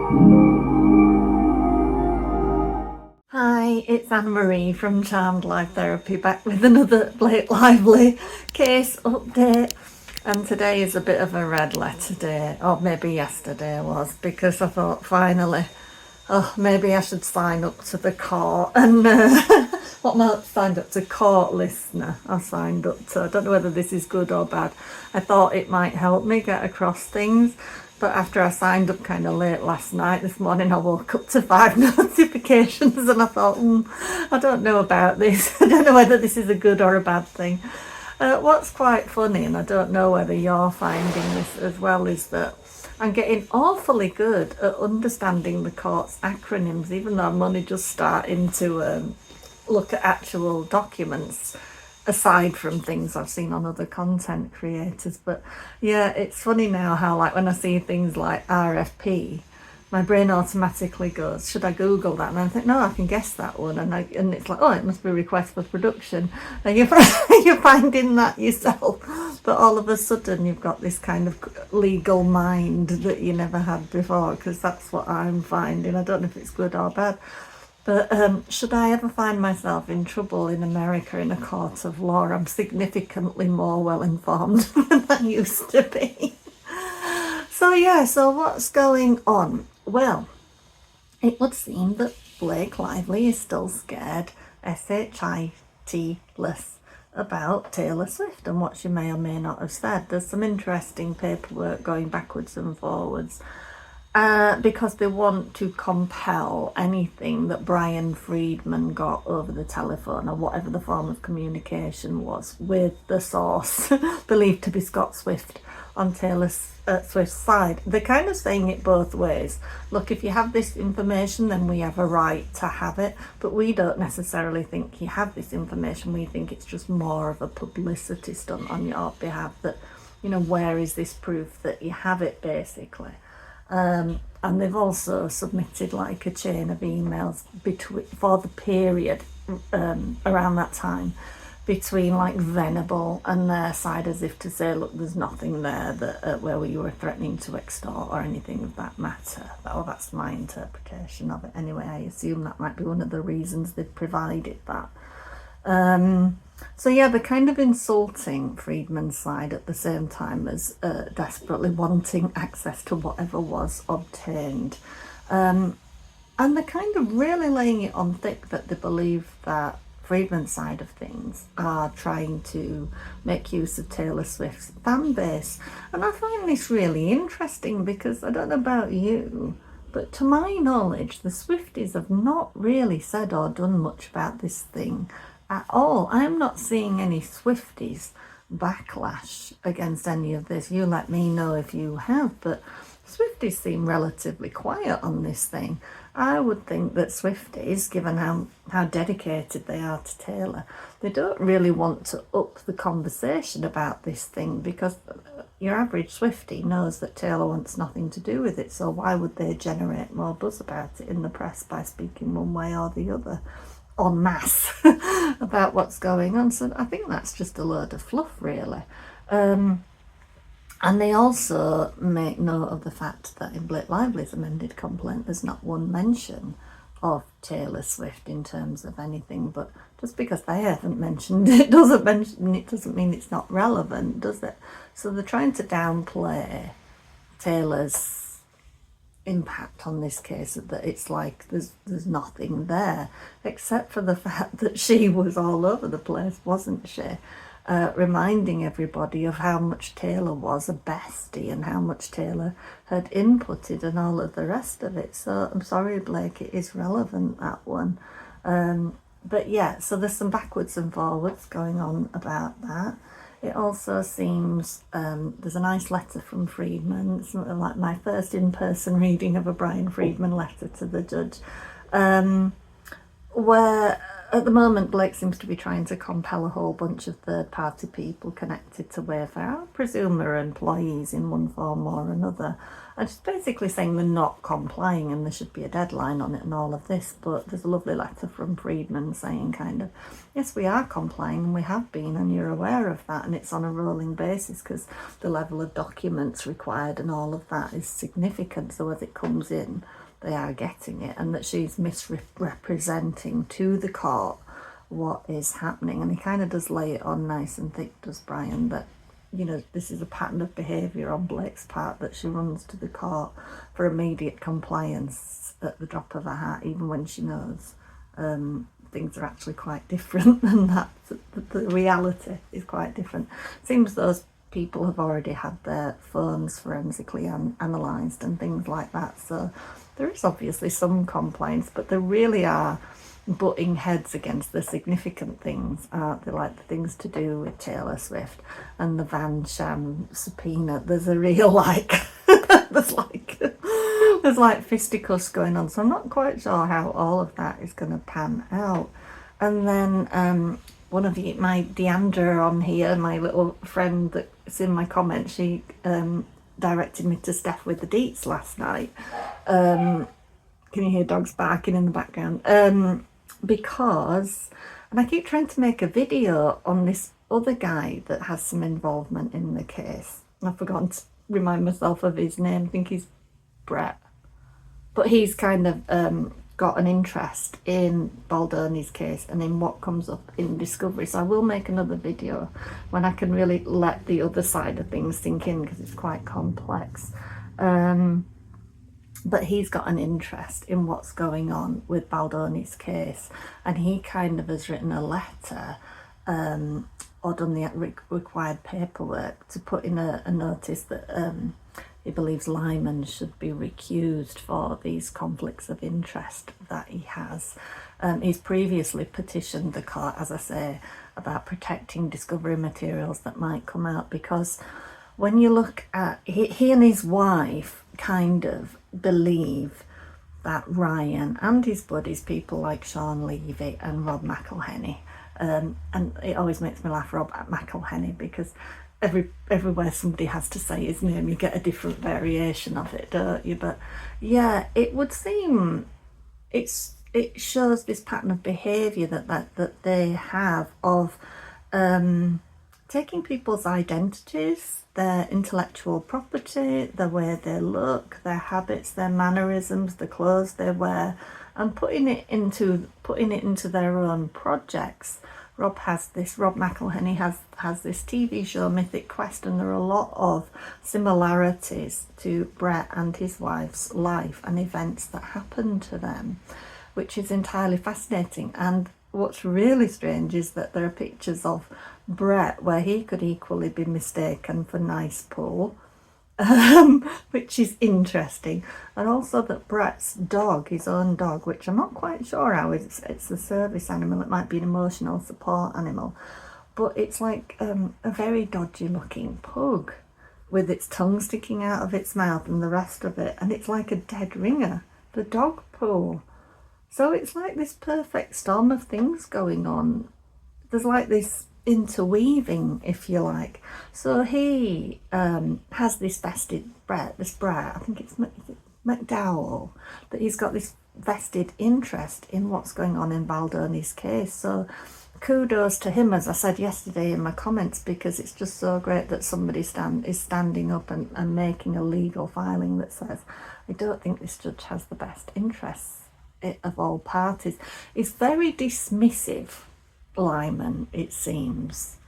Hi, it's Anne-Marie from Charmed Life Therapy, back with another Blake Lively case update. And today is a bit of a red letter day, or maybe yesterday was, because I thought finally, oh, maybe I should sign up to the court. And what not signed up to court listener, I signed up to. I don't know whether this is good or bad. I thought it might help me get across things. But after I signed up kind of late last night, this morning I woke up to 5 notifications and I thought, I don't know about this. I don't know whether this is a good or a bad thing. What's quite funny, and I don't know whether you're finding this as well, is that I'm getting awfully good at understanding the court's acronyms, even though I'm only just starting to look at actual documents, aside from things I've seen on other content creators. But yeah, it's funny now how, like, when I see things like RFP, my brain automatically goes, should I Google that? And I think, no, I can guess that one. And it's like, oh, it must be request for production. And you're finding that yourself. But all of a sudden you've got this kind of legal mind that you never had before, because that's what I'm finding. I don't know if it's good or bad. But should I ever find myself in trouble in America in a court of law, I'm significantly more well informed than I used to be. So what's going on? Well, it would seem that Blake Lively is still scared, SHIT-less, about Taylor Swift and what she may or may not have said. There's some interesting paperwork going backwards and forwards. Because they want to compel anything that Brian Freedman got over the telephone, or whatever the form of communication was, with the source believed to be Scott Swift on Taylor Swift's side. They're kind of saying it both ways. Look, if you have this information, then we have a right to have it, but we don't necessarily think you have this information. We think it's just more of a publicity stunt on your behalf, that, where is this proof that you have it, basically. And they've also submitted like a chain of emails for the period around that time, between like Venable and their side, as if to say, look, there's nothing there that where you were threatening to extort or anything of that matter. That's my interpretation of it. Anyway, I assume that might be one of the reasons they've provided that. So yeah, they're kind of insulting Freedman's side at the same time as desperately wanting access to whatever was obtained. And they're kind of really laying it on thick that they believe that Freedman's side of things are trying to make use of Taylor Swift's fan base. And I find this really interesting, because I don't know about you, but to my knowledge, the Swifties have not really said or done much about this thing at all. I'm not seeing any Swifties backlash against any of this. You let me know if you have, but Swifties seem relatively quiet on this thing. I would think that Swifties, given how dedicated they are to Taylor, they don't really want to up the conversation about this thing, because your average Swiftie knows that Taylor wants nothing to do with it, so why would they generate more buzz about it in the press by speaking one way or the other en masse about what's going on? So I think that's just a load of fluff, really. And they also make note of the fact that in Blake Lively's amended complaint, there's not one mention of Taylor Swift in terms of anything. But just because they haven't mentioned it doesn't mean it's not relevant, does it? So they're trying to downplay Taylor's impact on this case, that it's like there's nothing there, except for the fact that she was all over the place, wasn't she? Reminding everybody of how much Taylor was a bestie and how much Taylor had inputted and all of the rest of it. So I'm sorry, Blake, it is relevant, that one. But yeah, so there's some backwards and forwards going on about that. It also seems there's a nice letter from Freedman. It's like my first in-person reading of a Brian Freedman letter to the judge, where at the moment, Blake seems to be trying to compel a whole bunch of third-party people connected to Wayfair, I presume are employees in one form or another, and just basically saying they're not complying and there should be a deadline on it and all of this. But there's a lovely letter from Freedman saying kind of, yes, we are complying and we have been, and you're aware of that, and it's on a rolling basis because the level of documents required and all of that is significant. So as it comes in, they are getting it, and that she's misrepresenting to the court what is happening. And he kind of does lay it on nice and thick, does Brian, that, you know, this is a pattern of behaviour on Blake's part, that she runs to the court for immediate compliance at the drop of a hat, even when she knows things are actually quite different than that. The reality is quite different. Seems those people have already had their phones forensically analysed and things like that, so there is obviously some complaints, but there really are butting heads against the significant things, aren't they? Like the things to do with Taylor Swift and the Van Sham subpoena. There's a real there's like fisticuffs going on, so I'm not quite sure how all of that is going to pan out. And then one of you, my Deandra on here, my little friend that's in my comments, she directed me to Steph with the Deets last night. Can you hear dogs barking in the background? Because, and I keep trying to make a video on this other guy that has some involvement in the case. I've forgotten to remind myself of his name. I think he's Brett. But he's kind of got an interest in Baldoni's case and in what comes up in discovery. So I will make another video when I can really let the other side of things sink in, because it's quite complex. But he's got an interest in what's going on with Baldoni's case, and he kind of has written a letter or done the required paperwork to put in a notice that he believes Liman should be recused for these conflicts of interest that he has. He's previously petitioned the court, as I say, about protecting discovery materials that might come out, because when you look at, he and his wife kind of believe that Ryan and his buddies, people like Sean Levy and Rob McElhenney, and it always makes me laugh, Rob McElhenney, because everywhere somebody has to say his name, you get a different variation of it, don't you? But yeah, it would seem it shows this pattern of behaviour that they have of taking people's identities, their intellectual property, the way they look, their habits, their mannerisms, the clothes they wear, and putting it into their own projects. Rob McElhenney has this TV show, Mythic Quest, and there are a lot of similarities to Brett and his wife's life and events that happened to them, which is entirely fascinating. And what's really strange is that there are pictures of Brett where he could equally be mistaken for Nice Paul, which is interesting. And also that Brett's dog, his own dog, which I'm not quite sure how it's a service animal, it might be an emotional support animal, but it's like a very dodgy looking pug with its tongue sticking out of its mouth and the rest of it, and it's like a dead ringer, the dog pool. So it's like this perfect storm of things going on. There's like this interweaving, if you like. So he has this vested Brett, I think it's McDowell, that he's got this vested interest in what's going on in Baldoni's case. So kudos to him, as I said yesterday in my comments, because it's just so great that somebody is standing up and making a legal filing that says, I don't think this judge has the best interests of all parties. He's very dismissive, Liman, it seems,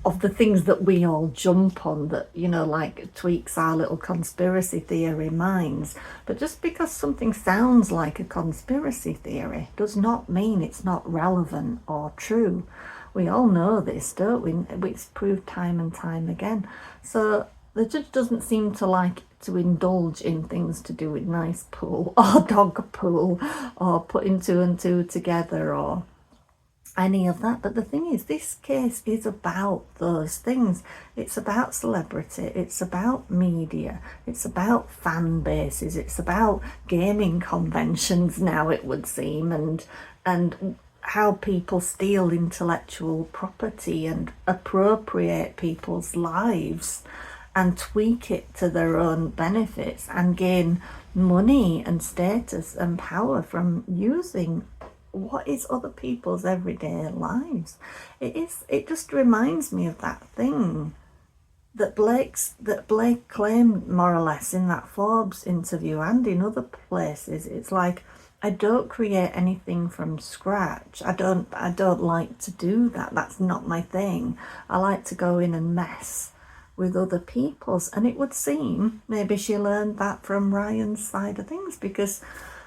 of the things that we all jump on, that, you know, like tweaks our little conspiracy theory minds. But just because something sounds like a conspiracy theory does not mean it's not relevant or true. We all know this, don't we? It's proved time and time again. So the judge doesn't seem to like to indulge in things to do with Nice Pool or Dog Pool or putting two and two together or any of that. But the thing is, this case is about those things. It's about celebrity, it's about media, it's about fan bases, it's about gaming conventions now, it would seem, and how people steal intellectual property and appropriate people's lives and tweak it to their own benefits and gain money and status and power from using what is other people's everyday lives. It just reminds me of that thing that Blake claimed, more or less, in that Forbes interview and in other places. It's like, I don't create anything from scratch. I don't like to do that. That's not my thing. I like to go in and mess with other people's. And it would seem maybe she learned that from Ryan's side of things, because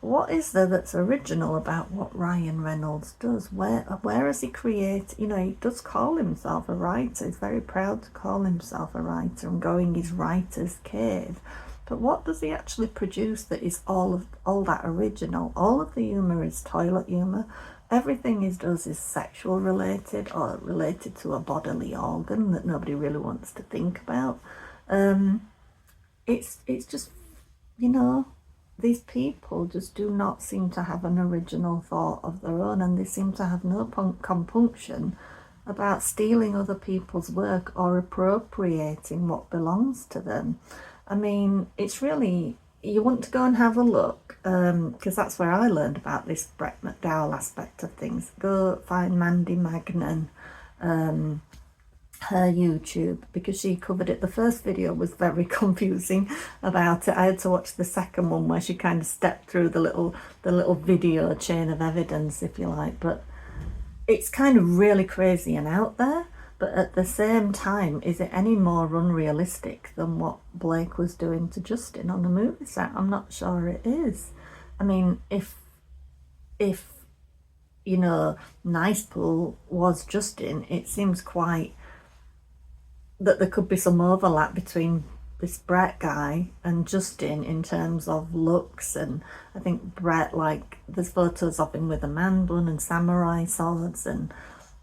what is there that's original about what Ryan Reynolds does? Where has he created? He does call himself a writer. He's very proud to call himself a writer and going his writer's cave. But what does he actually produce that is all that original? All of the humour is toilet humour. Everything he does is sexual related or related to a bodily organ that nobody really wants to think about. It's just, these people just do not seem to have an original thought of their own, and they seem to have no compunction about stealing other people's work or appropriating what belongs to them. I mean, it's really, you want to go and have a look, because that's where I learned about this Brett McDowell aspect of things. Go find Mandy Magnan, her YouTube, because she covered it. The first video was very confusing about it. I had to watch the second one where she kind of stepped through the little video chain of evidence, if you like. But it's kind of really crazy and out there. But at the same time, is it any more unrealistic than what Blake was doing to Justin on the movie set? I'm not sure it is. I mean, if Nice Pool was Justin, it seems quite that there could be some overlap between this Brett guy and Justin in terms of looks. And I think Brett, there's photos of him with a man bun and samurai swords, and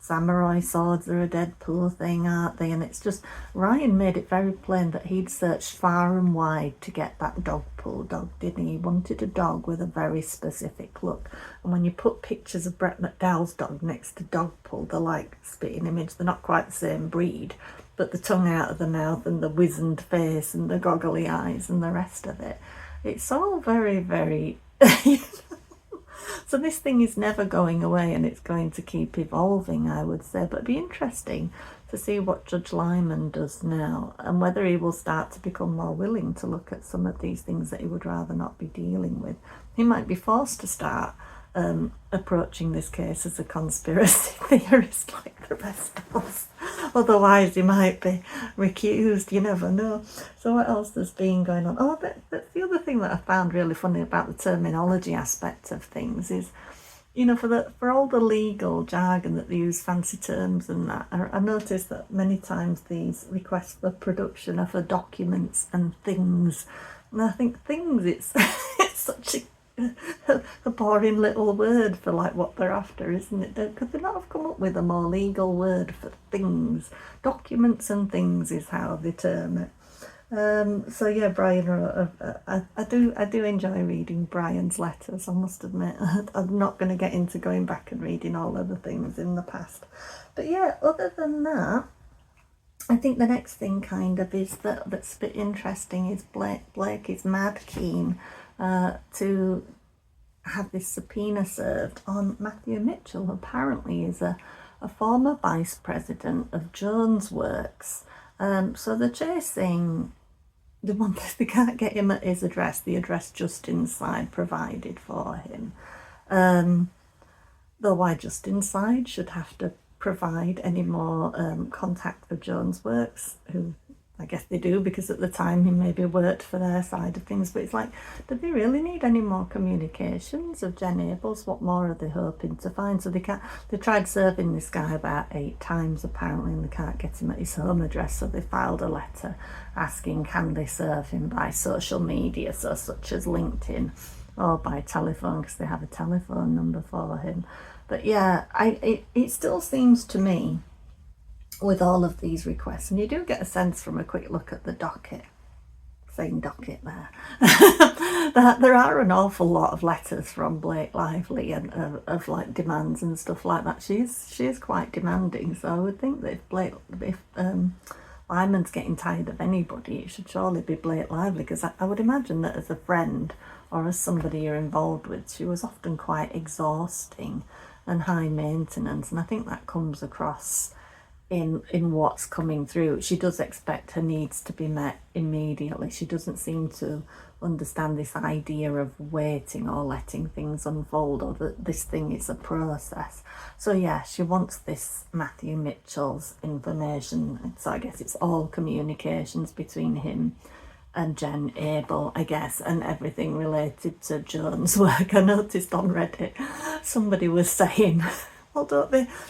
samurai swords are a Deadpool thing, aren't they? And it's just, Ryan made it very plain that he'd searched far and wide to get that dog pool dog, didn't he? He wanted a dog with a very specific look. And when you put pictures of Brett McDowell's dog next to dog pool, they're like spitting image. They're not quite the same breed, but the tongue out of the mouth and the wizened face and the goggly eyes and the rest of it, it's all very, very So this thing is never going away, and it's going to keep evolving, I would say. But it'd be interesting to see what Judge Liman does now, and whether he will start to become more willing to look at some of these things that he would rather not be dealing with. He might be forced to start approaching this case as a conspiracy theorist like the rest of us. Otherwise he might be recused, you never know. So what else has been going on? Oh, that's the other thing that I found really funny about the terminology aspect of things is, for all the legal jargon that they use, fancy terms and that, I noticed that many times these requests for production are for documents and things. And I think things, it's such a boring little word for what they're after, isn't it? Could they not have come up with a more legal word for things? Documents and things is how they term it. So yeah, Brian, I do enjoy reading Brian's letters, I must admit. I'm not going to get into going back and reading all other things in the past. But yeah, other than that, I think the next thing kind of is that's a bit interesting is Blake is mad keen to have this subpoena served on Matthew Mitchell, who apparently is a former vice president of Jones Works. So they're chasing, they can't get him at his address, the address Justin's side provided for him. Though why Justin's side should have to provide any more contact for Jones Works, who I guess they do, because at the time he maybe worked for their side of things. But it's like, do they really need any more communications of Jen Abels? What more are they hoping to find? So they tried serving this guy about 8 times apparently, and they can't get him at his home address. So they filed a letter asking, can they serve him by social media, so such as LinkedIn, or by telephone, because they have a telephone number for him. But yeah, it still seems to me, with all of these requests, and you do get a sense from a quick look at the docket, saying docket there, that there are an awful lot of letters from Blake Lively and of like demands and stuff like that. She is quite demanding, so I would think that if Lyman's getting tired of anybody, it should surely be Blake Lively, because I would imagine that as a friend or as somebody you're involved with, she was often quite exhausting and high maintenance, and I think that comes across in what's coming through. She does expect her needs to be met immediately. She doesn't seem to understand this idea of waiting or letting things unfold, or that this thing is a process. So yeah, she wants this Matthew Mitchell's information. So I guess it's all communications between him and Jen Abel, I guess, and everything related to Joan's work. I noticed on Reddit somebody was saying, well,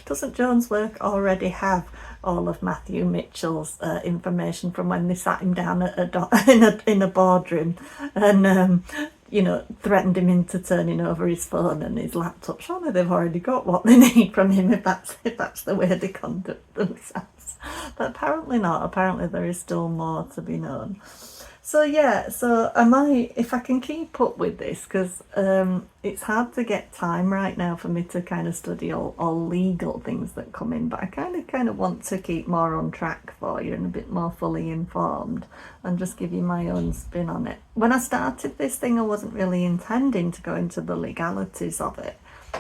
doesn't Joan's work already have all of Matthew Mitchell's information from when they sat him down at in a boardroom and threatened him into turning over his phone and his laptop? Surely they've already got what they need from him if that's the way they conduct themselves. But apparently not. Apparently there is still more to be known. So yeah, if I can keep up with this, because it's hard to get time right now for me to kind of study all legal things that come in, but I kind of want to keep more on track for you and a bit more fully informed and just give you my own spin on it. When I started this thing, I wasn't really intending to go into the legalities of it.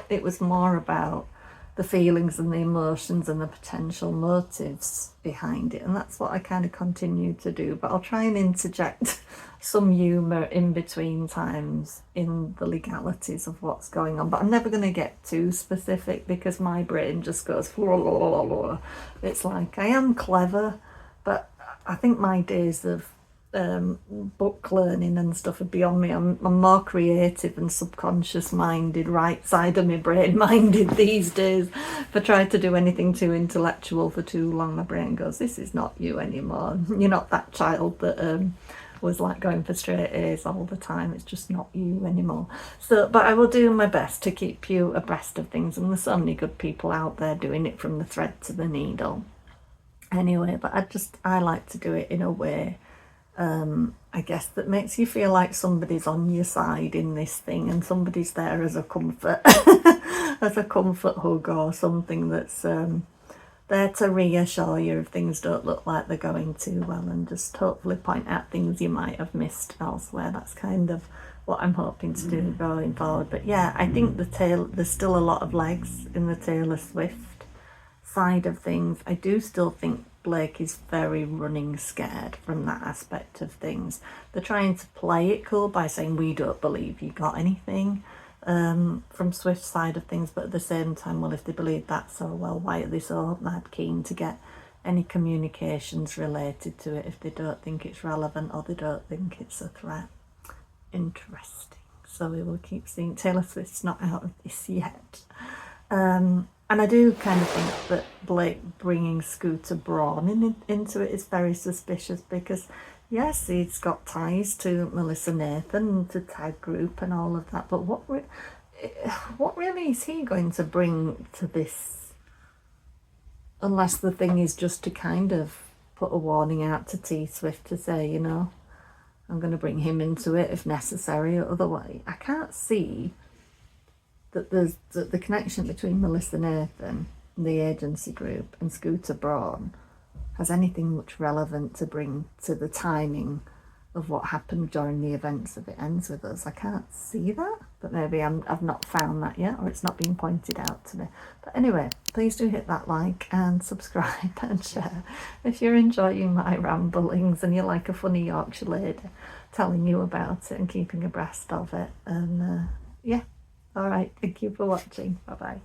It was more about the feelings and the emotions and the potential motives behind it, and that's what I kind of continue to do, but I'll try and interject some humour in between times in the legalities of what's going on, but I'm never going to get too specific because my brain just goes blah, blah, blah, blah. It's like I am clever, but I think my days of book learning and stuff are beyond me. I'm more creative and subconscious minded, right side of my brain minded these days. If I try to do anything too intellectual for too long, my brain goes, this is not you anymore. You're not that child that was like going for straight A's all the time. It's just not you anymore. So, but I will do my best to keep you abreast of things, and there's so many good people out there doing it from the thread to the needle. Anyway, but I like to do it in a way I guess that makes you feel like somebody's on your side in this thing, and somebody's there as a comfort as a comfort hug or something that's there to reassure you if things don't look like they're going too well, and just hopefully point out things you might have missed elsewhere. That's kind of what I'm hoping to do going forward. But yeah, I think there's still a lot of legs in the Taylor Swift side of things. I do still think Blake is very running scared from that aspect of things. They're trying to play it cool by saying we don't believe you got anything from Swift's side of things, but at the same time, well, if they believe that so well, why are they so mad keen to get any communications related to it if they don't think it's relevant or they don't think it's a threat? Interesting. So we will keep seeing. Taylor Swift's not out of this yet. And I do kind of think that Blake bringing Scooter Braun into it is very suspicious because, yes, he's got ties to Melissa Nathan, to Tag Group and all of that, but what really is he going to bring to this, unless the thing is just to kind of put a warning out to T Swift to say, I'm going to bring him into it if necessary. Otherwise, I can't see that there's the connection between Melissa Nathan, the agency group, and Scooter Braun has anything much relevant to bring to the timing of what happened during the events of It Ends With Us. I can't see that, but maybe I've not found that yet, or it's not been pointed out to me. But anyway, please do hit that like and subscribe and share if you're enjoying my ramblings and you're like a funny Yorkshire lady telling you about it and keeping abreast of it. And yeah. All right, thank you for watching. Bye-bye.